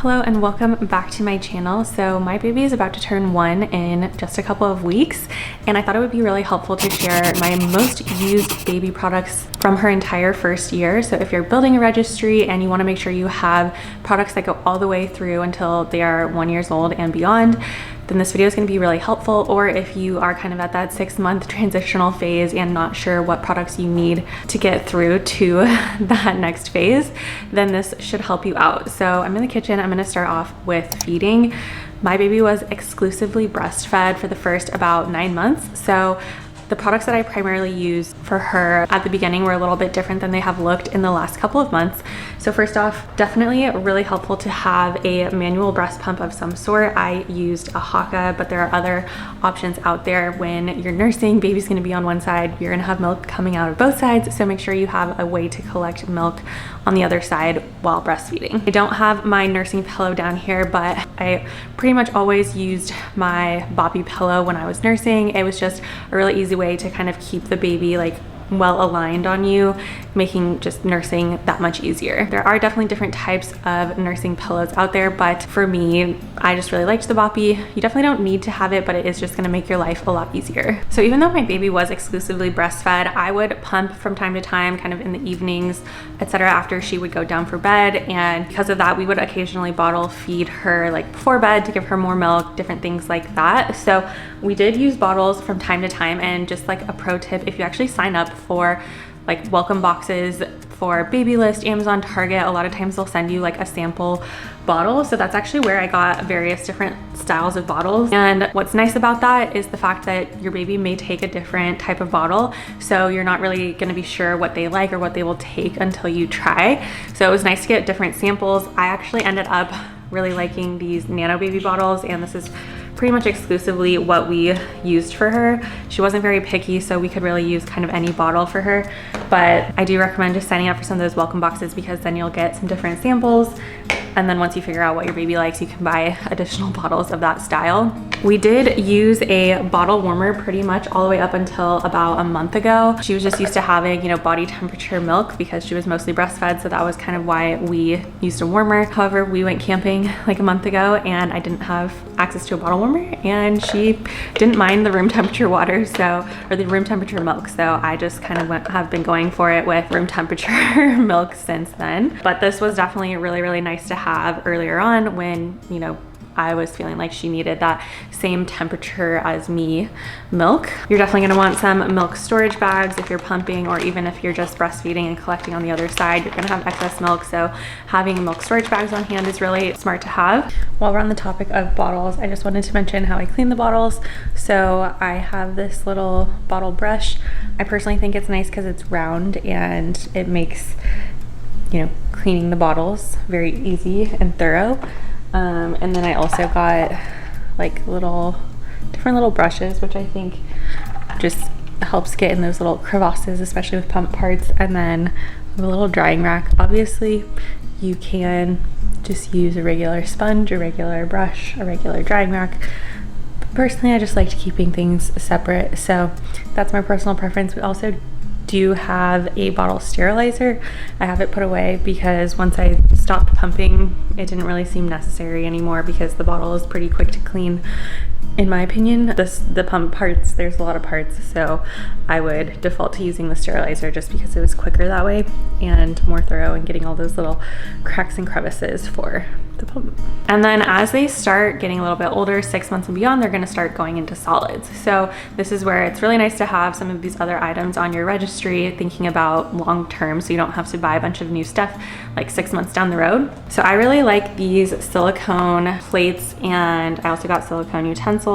Hello and welcome back to my channel. So my baby is about to turn 1 in just a couple of weeks, and I thought it would be really helpful to share my most used baby products from her entire first year. So if you're building a registry and you want to make sure you have products that go all the way through until they are 1 year old and beyond, then this video is going to be really helpful. Or if you are kind of at that 6-month transitional phase and not sure what products you need to get through to that next phase, then this should help you out. So I'm in the kitchen. I'm going to start off with feeding. My baby was exclusively breastfed for the first about 9 months. So the products that I primarily used for her at the beginning were a little bit different than they have looked in the last couple of months. So first off, definitely really helpful to have a manual breast pump of some sort. I used a Haka, but there are other options out there. When you're nursing, baby's gonna be on one side, you're gonna have milk coming out of both sides. So make sure you have a way to collect milk on the other side while breastfeeding. I don't have my nursing pillow down here, but I pretty much always used my boppy pillow when I was nursing. It was just a really easy way to kind of keep the baby like well aligned on you, making just nursing that much easier. There are definitely different types of nursing pillows out there, but for me, I just really liked the boppy. You definitely don't need to have it, but it is just gonna make your life a lot easier. So even though my baby was exclusively breastfed, I would pump from time to time, kind of in the evenings, etc., after she would go down for bed. And because of that, we would occasionally bottle feed her like before bed to give her more milk, different things like that. So we did use bottles from time to time. And just like a pro tip, if you actually sign up for like welcome boxes for Baby List, Amazon, Target, a lot of times they'll send you like a sample bottle. So that's actually where I got various different styles of bottles. And what's nice about that is the fact that your baby may take a different type of bottle. So you're not really gonna be sure what they like or what they will take until you try. So it was nice to get different samples. I actually ended up really liking these nano baby bottles, and this is pretty much exclusively what we used for her. She wasn't very picky, so we could really use kind of any bottle for her. But I do recommend just signing up for some of those welcome boxes, because then you'll get some different samples. And then once you figure out what your baby likes, you can buy additional bottles of that style. We did use a bottle warmer pretty much all the way up until about a month ago. She was just used to having, you know, body temperature milk because she was mostly breastfed. So that was kind of why we used a warmer. However, we went camping like a month ago and I didn't have access to a bottle warmer, and she didn't mind the room temperature water, or the room temperature milk. So I just kind of have been going for it with room temperature milk since then. But this was definitely really, really nice to have earlier on when, you know, I was feeling like she needed that same temperature as me milk. You're definitely gonna want some milk storage bags if you're pumping, or even if you're just breastfeeding and collecting on the other side, you're gonna have excess milk. So having milk storage bags on hand is really smart to have. While we're on the topic of bottles, I just wanted to mention how I clean the bottles. So I have this little bottle brush. I personally think it's nice because it's round and it makes, you know, cleaning the bottles very easy and thorough. And then I also got like different little brushes, which I think just helps get in those little crevasses, especially with pump parts. And then a little drying rack. Obviously you can just use a regular sponge, a regular brush, a regular drying rack. But personally, I just liked keeping things separate. So that's my personal preference. We also do have a bottle sterilizer. I have it put away because once I stopped pumping, it didn't really seem necessary anymore because the bottle is pretty quick to clean. In my opinion, the pump parts, there's a lot of parts, so I would default to using the sterilizer just because it was quicker that way and more thorough and getting all those little cracks and crevices for the pump. And then as they start getting a little bit older, 6 months and beyond, they're gonna start going into solids. So this is where it's really nice to have some of these other items on your registry, thinking about long term, so you don't have to buy a bunch of new stuff like 6 months down the road. So I really like these silicone plates, and I also got silicone utensils.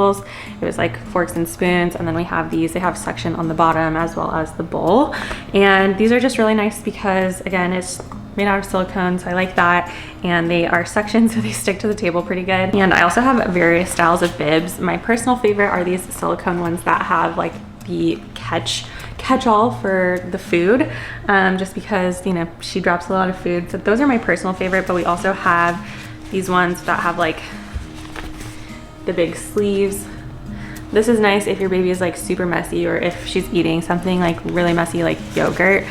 It was like forks and spoons, and then we have these, they have suction on the bottom as well as the bowl. And these are just really nice because, again, it's made out of silicone, so I like that. And they are suction, so they stick to the table pretty good. And I also have various styles of bibs. My personal favorite are these silicone ones that have like the catch-all for the food, just because, you know, she drops a lot of food. So those are my personal favorite, but we also have these ones that have like the big sleeves. This is nice if your baby is like super messy, or if she's eating something like really messy like yogurt.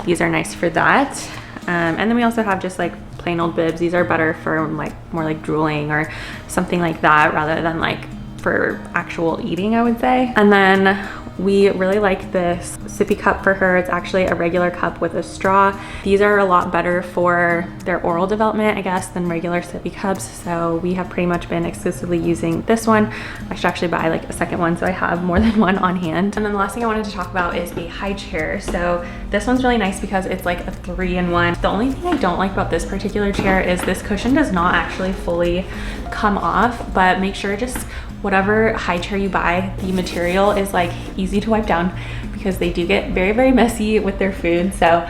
These are nice for that. And then we also have just like plain old bibs. These are better for like more like drooling or something like that rather than like for actual eating, I would say. And then we really like this sippy cup for her. It's actually a regular cup with a straw. These are a lot better for their oral development, I guess, than regular sippy cups. So we have pretty much been exclusively using this one. I should actually buy like a second one so I have more than one on hand. And then the last thing I wanted to talk about is a high chair. So this one's really nice because it's like a 3-in-1. The only thing I don't like about this particular chair is this cushion does not actually fully come off, but make sure just whatever high chair you buy, the material is like easy to wipe down because they do get very, very messy with their food. So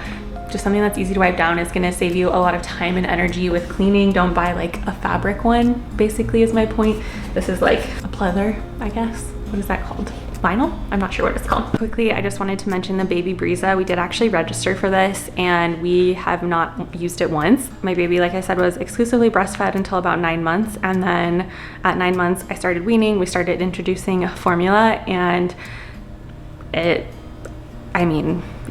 just something that's easy to wipe down is gonna save you a lot of time and energy with cleaning. Don't buy like a fabric one, basically is my point. This is like a pleather, I guess. What is that called? Vinyl? I'm not sure what it's called. Quickly, I just wanted to mention the Baby Breeza. We did actually register for this and we have not used it once. My baby, like I said, was exclusively breastfed until about 9 months. And then at 9 months, I started weaning. We started introducing a formula and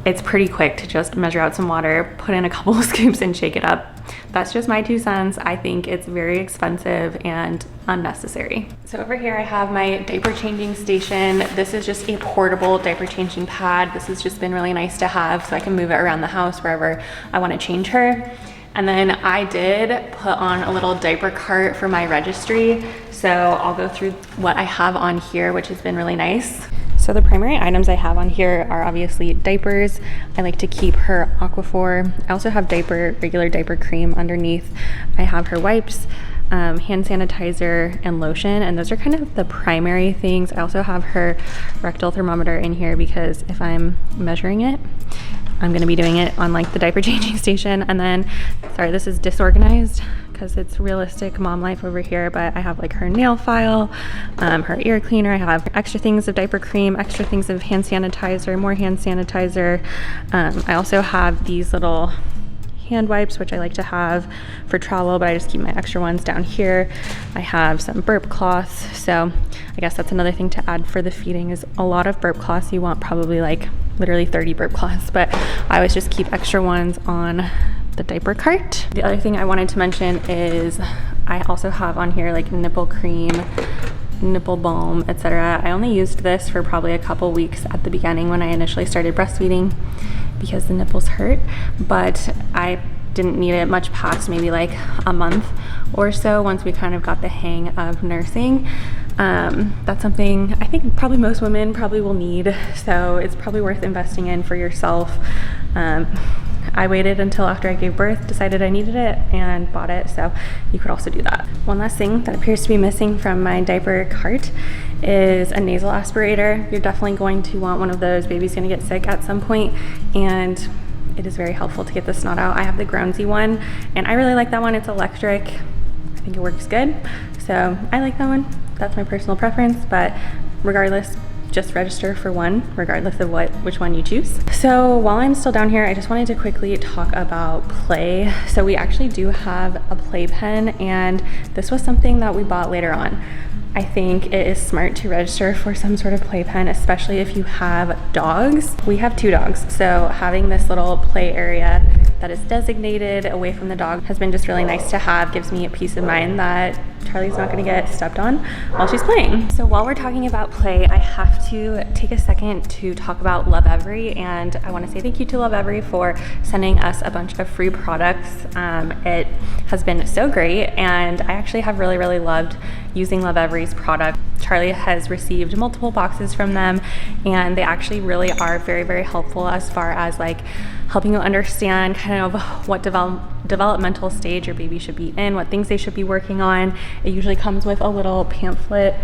it's pretty quick to just measure out some water, put in a couple of scoops and shake it up. That's just my 2 cents. I think it's very expensive and unnecessary. So over here I have my diaper changing station. This is just a portable diaper changing pad. This has just been really nice to have so I can move it around the house wherever I want to change her. And then I did put on a little diaper cart for my registry. So I'll go through what I have on here, which has been really nice. So the primary items I have on here are obviously diapers. I like to keep her Aquaphor. I also have regular diaper cream underneath. I have her wipes, hand sanitizer, and lotion, and those are kind of the primary things. I also have her rectal thermometer in here because if I'm measuring it, I'm gonna be doing it on like the diaper changing station. And then, sorry, this is disorganized because it's realistic mom life over here, but I have like her nail file, her ear cleaner. I have extra things of diaper cream, extra things of hand sanitizer, more hand sanitizer. I also have these little hand wipes, which I like to have for travel, but I just keep my extra ones down here. I have some burp cloths. So I guess that's another thing to add for the feeding is a lot of burp cloths. You want probably like literally 30 burp cloths, but I always just keep extra ones on the diaper cart. The other thing I wanted to mention is I also have on here like nipple cream, nipple balm, etc. I only used this for probably a couple weeks at the beginning when I initially started breastfeeding because the nipples hurt, but I didn't need it much past maybe like a month or so once we kind of got the hang of nursing. That's something I think probably most women probably will need, so it's probably worth investing in for yourself. I waited until after I gave birth, decided I needed it, and bought it, so you could also do that. One last thing that appears to be missing from my diaper cart is a nasal aspirator. You're definitely going to want one of those. Baby's gonna get sick at some point, and it is very helpful to get the snot out. I have the Groundsy one, and I really like that one. It's electric. I think it works good, so I like that one. That's my personal preference, but regardless, just register for one, regardless of which one you choose. So while I'm still down here, I just wanted to quickly talk about play. So we actually do have a playpen, and this was something that we bought later on. I think it is smart to register for some sort of playpen, especially if you have dogs. We have 2 dogs, so having this little play area that is designated away from the dog has been just really nice to have. Gives me a peace of mind that Charlie's not gonna get stepped on while she's playing. So while we're talking about play, I have to take a second to talk about Lovevery, and I wanna say thank you to Lovevery for sending us a bunch of free products. It has been so great, and I actually have really, really loved using Lovevery's product. Charlie has received multiple boxes from them, and they actually really are very, very helpful as far as like helping you understand kind of what developmental stage your baby should be in, what things they should be working on. It usually comes with a little pamphlet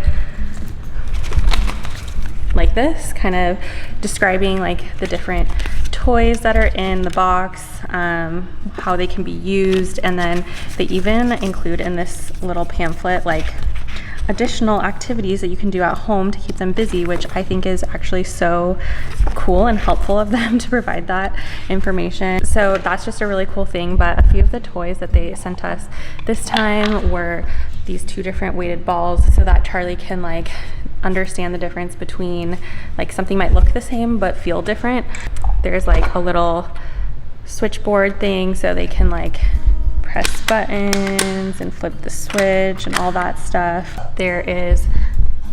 like this, kind of describing like the different toys that are in the box, how they can be used, and then they even include in this little pamphlet like additional activities that you can do at home to keep them busy, which I think is actually so cool and helpful of them to provide that information. So that's just a really cool thing. But a few of the toys that they sent us this time were these 2 different weighted balls so that Charlie can like understand the difference between like something might look the same but feel different. There's like a little switchboard thing so they can like press buttons and flip the switch and all that stuff. There is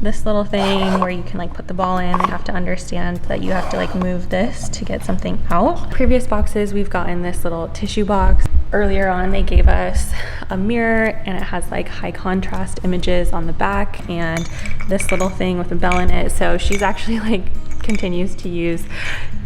this little thing where you can like put the ball in. They have to understand that you have to like move this to get something out. Previous boxes, we've gotten this little tissue box. Earlier on, they gave us a mirror and it has like high contrast images on the back and this little thing with a bell in it. So she's actually like continues to use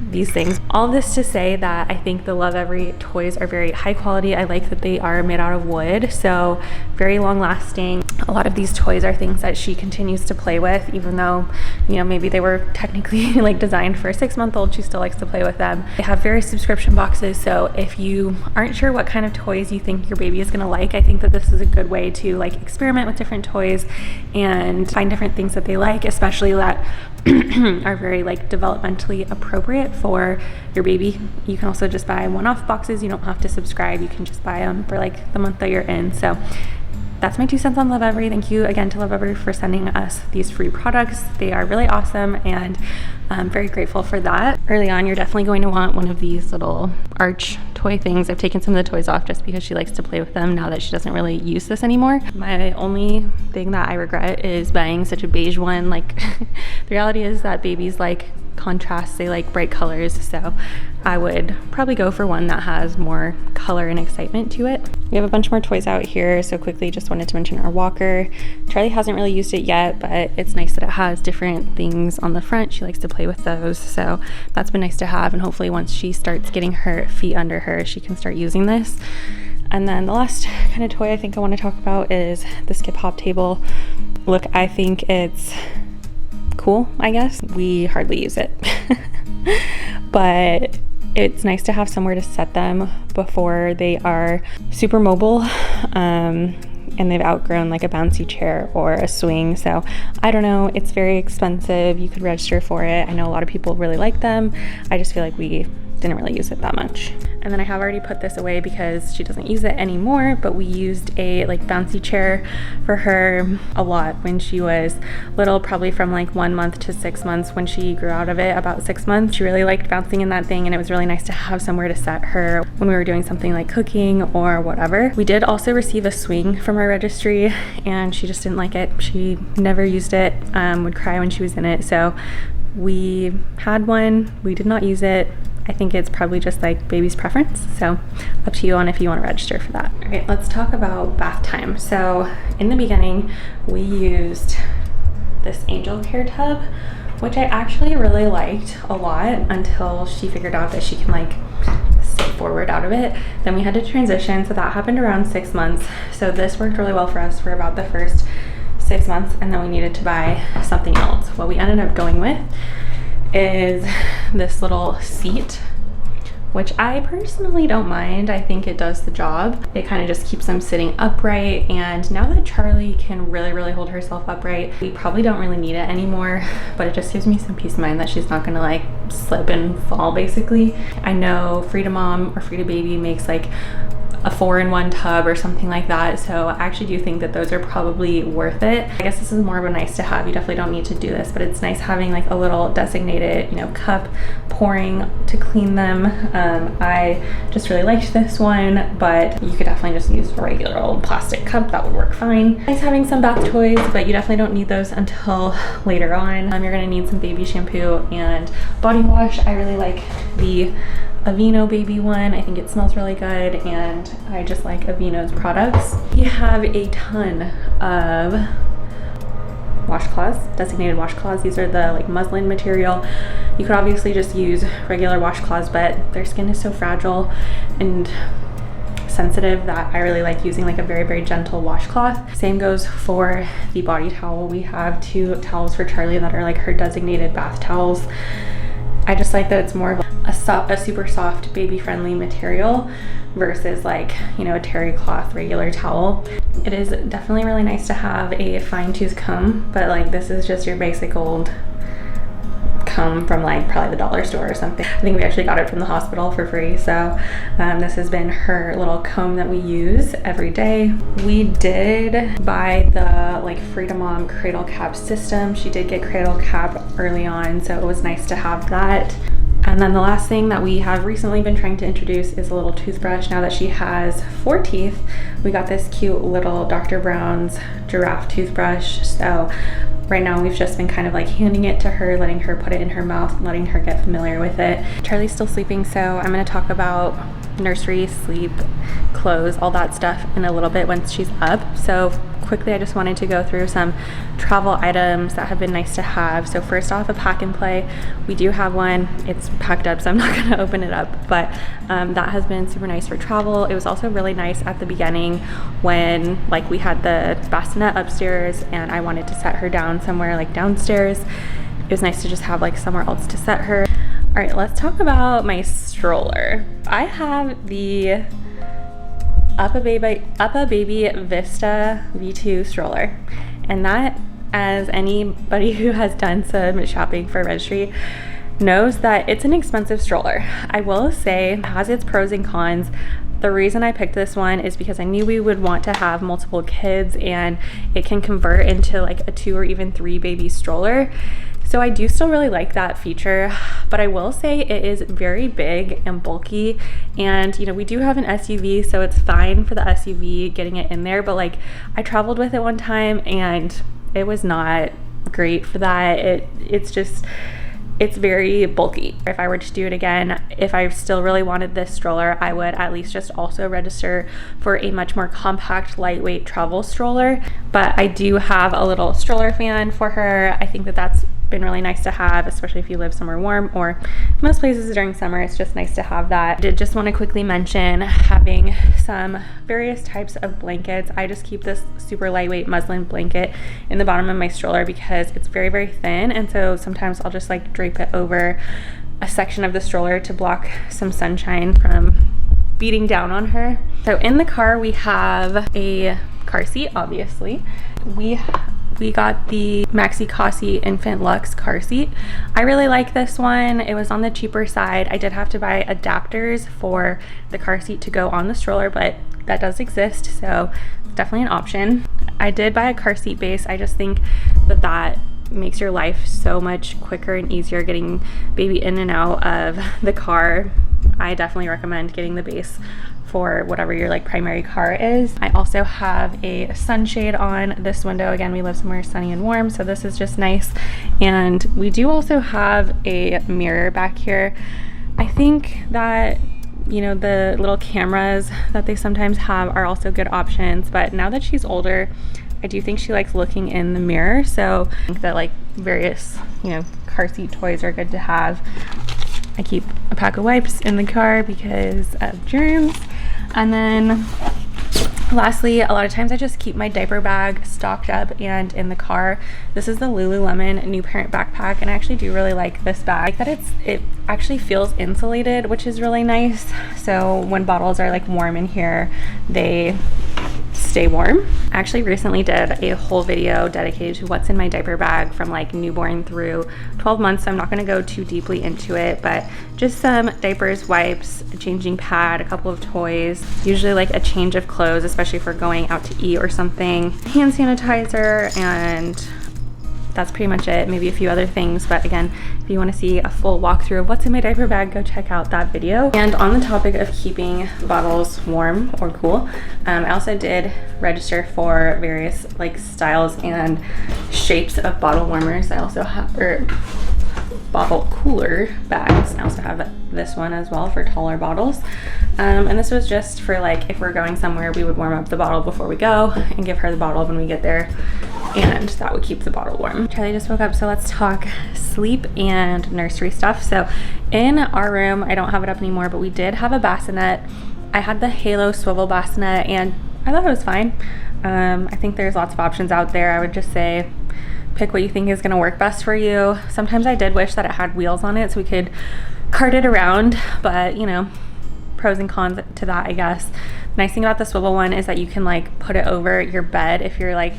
these things. All this to say that I think the Lovevery toys are very high quality. I like that they are made out of wood, so very long lasting. A lot of these toys are things that she continues to play with, even though, you know, maybe they were technically like designed for a 6-month-old, she still likes to play with them. They have various subscription boxes, so if you aren't sure what kind of toys you think your baby is gonna like, I think that this is a good way to like experiment with different toys and find different things that they like, especially that are very like developmentally appropriate for your baby. You can also just buy one-off boxes. You don't have to subscribe. You can just buy them for like the month that you're in. So that's my 2 cents on Lovevery. Thank you again to Lovevery for sending us these free products. They are really awesome and I'm very grateful for that. Early on, you're definitely going to want one of these little arch toy things. I've taken some of the toys off just because she likes to play with them now that she doesn't really use this anymore. My only thing that I regret is buying such a beige one. Like the reality is that babies like contrast, they like bright colors, so I would probably go for one that has more color and excitement to it. We have a bunch more toys out here, so quickly just wanted to mention our walker. Charlie hasn't really used it yet, but it's nice that it has different things on the front. She likes to play with those, so that's been nice to have, and hopefully once she starts getting her feet under her, she can start using this. And then the last kind of toy I think I want to talk about is the skip hop table. Look, I think it's cool, I guess. We hardly use it, but it's nice to have somewhere to set them before they are super mobile and they've outgrown like a bouncy chair or a swing. So I don't know, it's very expensive. You could register for it. I know a lot of people really like them. I just feel like we didn't really use it that much. And then I have already put this away because she doesn't use it anymore, but we used a like bouncy chair for her a lot when she was little, probably from like 1 month to 6 months. When she grew out of it, about 6 months, she really liked bouncing in that thing, and it was really nice to have somewhere to set her when we were doing something like cooking or whatever. We did also receive a swing from our registry and she just didn't like it. She never used it, would cry when she was in it. So we had one, we did not use it. I think it's probably just like baby's preference, so up to you on if you want to register for that. Okay, let's talk about bath time. So in the beginning, we used this Angel Care tub, which I actually really liked a lot until she figured out that she can like sit forward out of it. Then we had to transition, so that happened around 6 months. So this worked really well for us for about the first 6 months, and then we needed to buy something else. What we ended up going with is this little seat, which I personally don't mind. I think it does the job. It kind of just keeps them sitting upright, and now that Charlie can really hold herself upright, we probably don't really need it anymore, but it just gives me some peace of mind that she's not gonna like slip and fall basically. I know Frida Mom or Frida Baby makes like a 4-in-1 tub or something like that, so I actually do think that those are probably worth it. I guess this is more of a nice to have. You definitely don't need to do this, but it's nice having like a little designated, you know, cup pouring to clean them. I just really liked this one, but you could definitely just use a regular old plastic cup. That would work fine. Nice having some bath toys, but you definitely don't need those until later on. You're gonna need some baby shampoo and body wash. I really like the Aveeno baby one. I think it smells really good, and I just like Aveeno's products. We have a ton of washcloths, designated washcloths. These are the like muslin material. You could obviously just use regular washcloths, but their skin is so fragile and sensitive that I really like using like a very gentle washcloth. Same goes for the body towel. We have 2 towels for Charlie that are like her designated bath towels. I just like that it's more of a super soft baby friendly material versus like, you know, a terry cloth regular towel. It is definitely really nice to have a fine tooth comb, but like this is just your basic old comb from like probably the dollar store or something. I think we actually got it from the hospital for free. So this has been her little comb that we use every day. We did buy the like Frida Mom cradle cap system. She did get cradle cap early on, so it was nice to have that. And then the last thing that we have recently been trying to introduce is a little toothbrush. Now that she has 4 teeth, we got this cute little Dr. Brown's giraffe toothbrush. So right now we've just been kind of like handing it to her, letting her put it in her mouth, letting her get familiar with it. Charlie's still sleeping, so I'm gonna talk about nursery, sleep, clothes, all that stuff in a little bit once she's up. So quickly, I just wanted to go through some travel items that have been nice to have. So first off, a pack and play. We do have one. It's packed up, so I'm not gonna open it up, but that has been super nice for travel. It was also really nice at the beginning when like we had the bassinet upstairs and I wanted to set her down somewhere like downstairs. It was nice to just have like somewhere else to set her. All right, let's talk about my stroller. I have the Up a Baby Vista V2 stroller, and that, as anybody who has done some shopping for Registry knows, that it's an expensive stroller. I will say it has its pros and cons. The reason I picked this one is because I knew we would want to have multiple kids, and it can convert into like a 2 or even 3 baby stroller. So I do still really like that feature, but I will say it is very big and bulky, and you know, we do have an SUV, so it's fine for the SUV getting it in there, but like I traveled with it one time and it was not great for that. It's very bulky. If I were to do it again, if I still really wanted this stroller, I would at least just also register for a much more compact, lightweight travel stroller. But I do have a little stroller fan for her. I think that that's been really nice to have, especially if you live somewhere warm, or most places during summer. It's just nice to have that. I did just want to quickly mention having some various types of blankets. I just keep this super lightweight muslin blanket in the bottom of my stroller because it's very, very thin, and so sometimes I'll just like drape it over a section of the stroller to block some sunshine from beating down on her. So in the car we have a car seat, obviously. We got the Maxi Cossi Infant Luxe car seat. I really like this one. It was on the cheaper side. I did have to buy adapters for the car seat to go on the stroller, but that does exist, so it's definitely an option. I did buy a car seat base. I just think that that makes your life so much quicker and easier getting baby in and out of the car. I definitely recommend getting the base for whatever your like primary car is. I also have a sunshade on this window. Again, we live somewhere sunny and warm, so this is just nice. And we do also have a mirror back here. I think that, you know, the little cameras that they sometimes have are also good options, but now that she's older, I do think she likes looking in the mirror, so I think that like various, you know, car seat toys are good to have. I keep a pack of wipes in the car because of germs. And then lastly, a lot of times I just keep my diaper bag stocked up and in the car. This is the Lululemon New Parent Backpack, and I actually do really like this bag. I like that it actually feels insulated, which is really nice. So when bottles are like warm in here, they stay warm. I actually recently did a whole video dedicated to what's in my diaper bag from like newborn through 12 months, so I'm not going to go too deeply into it, but just some diapers, wipes, a changing pad, a couple of toys, usually like a change of clothes, especially if we're going out to eat or something, hand sanitizer, and that's pretty much it. Maybe a few other things, but again, if you want to see a full walkthrough of what's in my diaper bag, go check out that video. And on the topic of keeping bottles warm or cool, I also did register for various like styles and shapes of bottle warmers. I also have, or bottle cooler bags. I also have this one as well for taller bottles. And this was just for like if we're going somewhere, we would warm up the bottle before we go and give her the bottle when we get there, and that would keep the bottle warm. Charlie just woke up, so let's talk sleep and nursery stuff. So in our room, I don't have it up anymore, but we did have a bassinet. I had the Halo swivel bassinet and I thought it was fine. I think there's lots of options out there. I would just say pick what you think is going to work best for you. Sometimes I did wish that it had wheels on it so we could cart it around, but you know, pros and cons to that, I guess. Nice thing about the swivel one is that you can like put it over your bed if you're like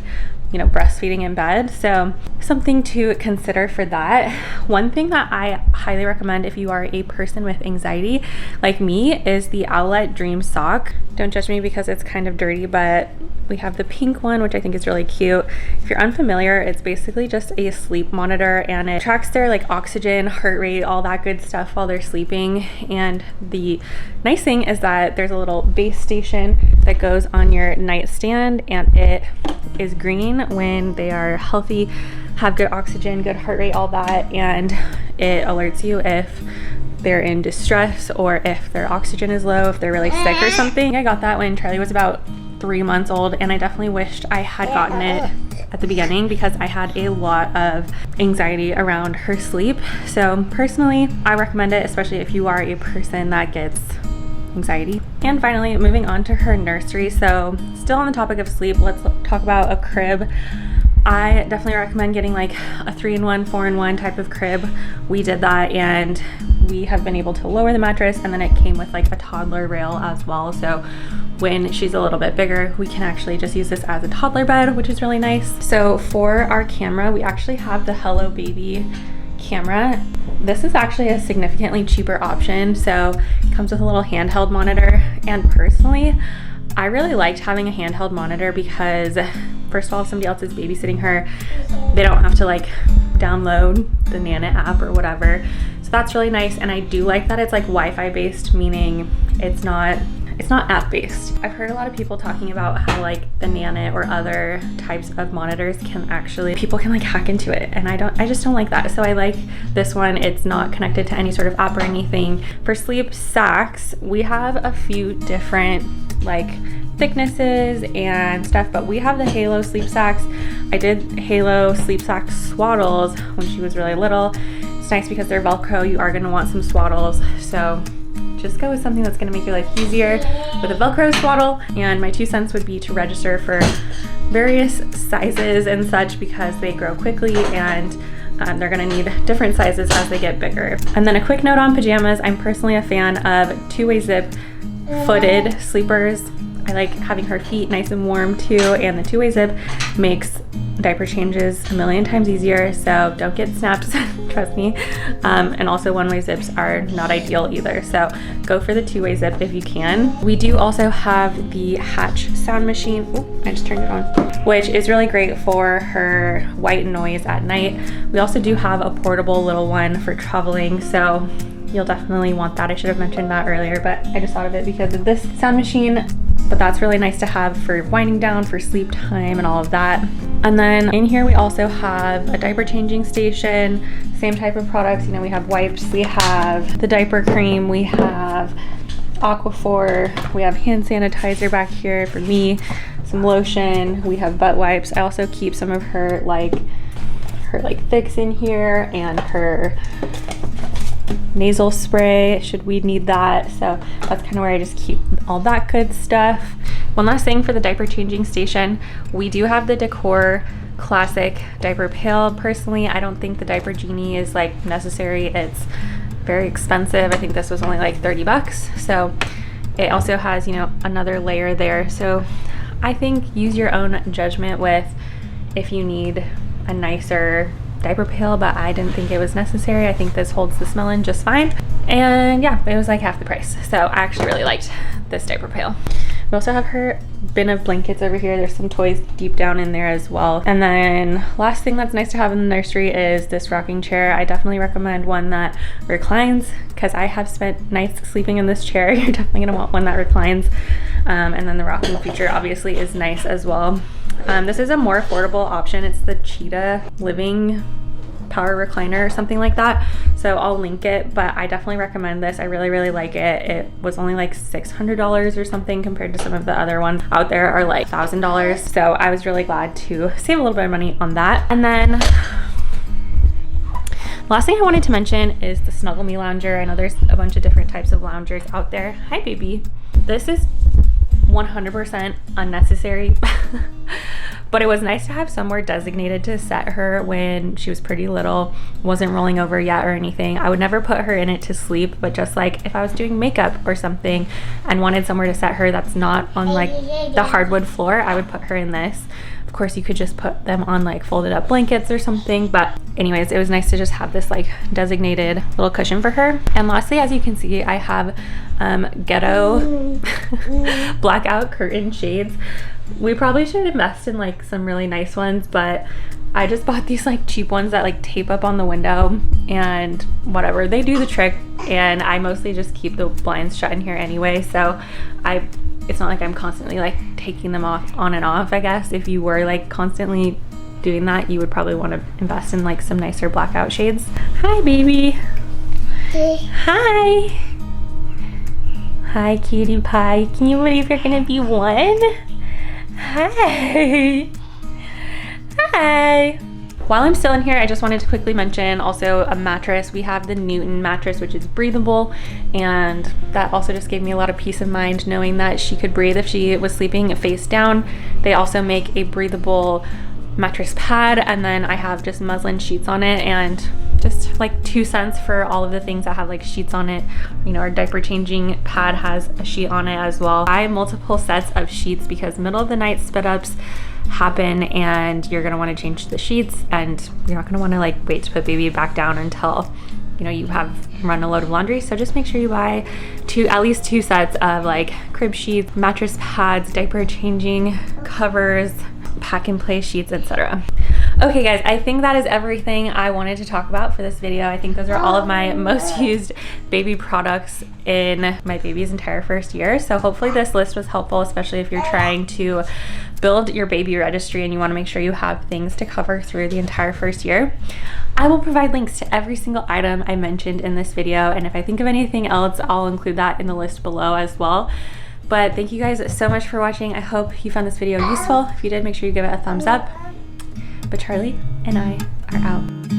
you know, breastfeeding in bed. So something to consider for that. One thing that I highly recommend if you are a person with anxiety like me is the Owlet Dream Sock. Don't judge me because it's kind of dirty, but we have the pink one, which I think is really cute. If you're unfamiliar, it's basically just a sleep monitor, and it tracks their like oxygen, heart rate, all that good stuff while they're sleeping. And the nice thing is that there's a little base station that goes on your nightstand, and it is green when they are healthy, have good oxygen, good heart rate, all that, and it alerts you if they're in distress or if their oxygen is low, if they're really sick or something. I got that when Charlie was about 3 months old, and I definitely wished I had gotten it at the beginning because I had a lot of anxiety around her sleep. So personally, I recommend it, especially if you are a person that gets anxiety. And finally, moving on to her nursery. So still on the topic of sleep, let's talk about a crib. I definitely recommend getting like a 3-in-1, 4-in-1 type of crib. We did that, and we have been able to lower the mattress, and then it came with like a toddler rail as well. So when she's a little bit bigger, we can actually just use this as a toddler bed, which is really nice. So for our camera, we actually have the Hello Baby camera. This is actually a significantly cheaper option. So it comes with a little handheld monitor, and personally, I really liked having a handheld monitor because first of all, if somebody else is babysitting her, they don't have to like download the Nana app or whatever. So that's really nice. And I do like that it's like Wi-Fi based, meaning it's not app based. I've heard a lot of people talking about how like the Nana or other types of monitors can actually, people can like hack into it, and I just don't like that. So I like this one. It's not connected to any sort of app or anything. For sleep sacks, we have a few different like thicknesses and stuff, but we have the Halo sleep sacks. I did Halo sleep sack swaddles when she was really little. It's nice because they're Velcro. You are going to want some swaddles, so just go with something that's going to make your life easier with a Velcro swaddle. And my 2 cents would be to register for various sizes and such because they grow quickly, and they're going to need different sizes as they get bigger. And then a quick note on pajamas. I'm personally a fan of two-way zip footed sleepers. I like having her feet nice and warm too, and the two-way zip makes diaper changes a million times easier, so don't get snaps, trust me. And also one-way zips are not ideal either, so go for the two-way zip if you can. We do also have the Hatch sound machine. Ooh, I just turned it on, which is really great for her white noise at night. We also do have a portable little one for traveling, so you'll definitely want that. I should have mentioned that earlier, but I just thought of it because of this sound machine. But that's really nice to have for winding down, for sleep time, and all of that. And then in here we also have a diaper changing station, same type of products. You know, we have wipes, we have the diaper cream, we have Aquaphor, we have hand sanitizer back here for me, some lotion, we have butt wipes. I also keep some of her fix in here, and her nasal spray should we need that. So that's kind of where I just keep all that good stuff. One last thing for the diaper changing station, we do have the Decor Classic Diaper Pail. Personally, I don't think the Diaper Genie is like necessary. It's very expensive. I think this was only like 30 bucks. So it also has, you know, another layer there. So I think use your own judgment with if you need a nicer diaper pail, but I didn't think it was necessary. I think this holds the smell in just fine. And yeah, it was like half the price. So I actually really liked this diaper pail. We also have her bin of blankets over here. There's some toys deep down in there as well. And then last thing that's nice to have in the nursery is this rocking chair. I definitely recommend one that reclines because I have spent nights sleeping in this chair. You're definitely gonna want one that reclines. And then the rocking feature obviously is nice as well. This is a more affordable option. It's the Cheetah Living Power Recliner or something like that. So I'll link it, but I definitely recommend this. I really, really like it. It was only like $600 or something compared to some of the other ones out there are like $1,000. So I was really glad to save a little bit of money on that. And then last thing I wanted to mention is the Snuggle Me Lounger. I know there's a bunch of different types of loungers out there. Hi, baby. This is 100% unnecessary, But it was nice to have somewhere designated to set her when she was pretty little, wasn't rolling over yet or anything. I would never put her in it to sleep, but just like if I was doing makeup or something and wanted somewhere to set her that's not on like the hardwood floor, I would put her in this. Of course, you could just put them on like folded up blankets or something, but anyways, it was nice to just have this like designated little cushion for her. And lastly, as you can see, I have ghetto blackout curtain shades. We probably should invest in like some really nice ones, but I just bought these like cheap ones that like tape up on the window and whatever, they do the trick. And I mostly just keep the blinds shut in here anyway, so it's not like I'm constantly like taking them off on and off. I guess if you were like constantly doing that, you would probably want to invest in like some nicer blackout shades. Hi baby. Hey. Hi. Hi cutie pie. Can you believe you're gonna be one? Hi. Hi. While I'm still in here, I just wanted to quickly mention also a mattress. We have the Newton mattress, which is breathable, and that also just gave me a lot of peace of mind knowing that she could breathe if she was sleeping face down. They also make a breathable mattress pad, and then I have just muslin sheets on it, and just like 2 cents for all of the things that have like sheets on it. You know, our diaper changing pad has a sheet on it as well. I have multiple sets of sheets because middle of the night spit ups happen and you're gonna want to change the sheets, and you're not gonna want to like wait to put baby back down until you know you have run a load of laundry. So just make sure you buy at least 2 sets of like crib sheets, mattress pads, diaper changing covers, pack and play sheets, etc. Okay guys, I think that is everything I wanted to talk about for this video. I think those are all of my most used baby products in my baby's entire first year. So hopefully this list was helpful, especially if you're trying to build your baby registry and you want to make sure you have things to cover through the entire first year. I will provide links to every single item I mentioned in this video, and if I think of anything else, I'll include that in the list below as well. But thank you guys so much for watching. I hope you found this video useful. If you did, make sure you give it a thumbs up. But Charlie and I are out.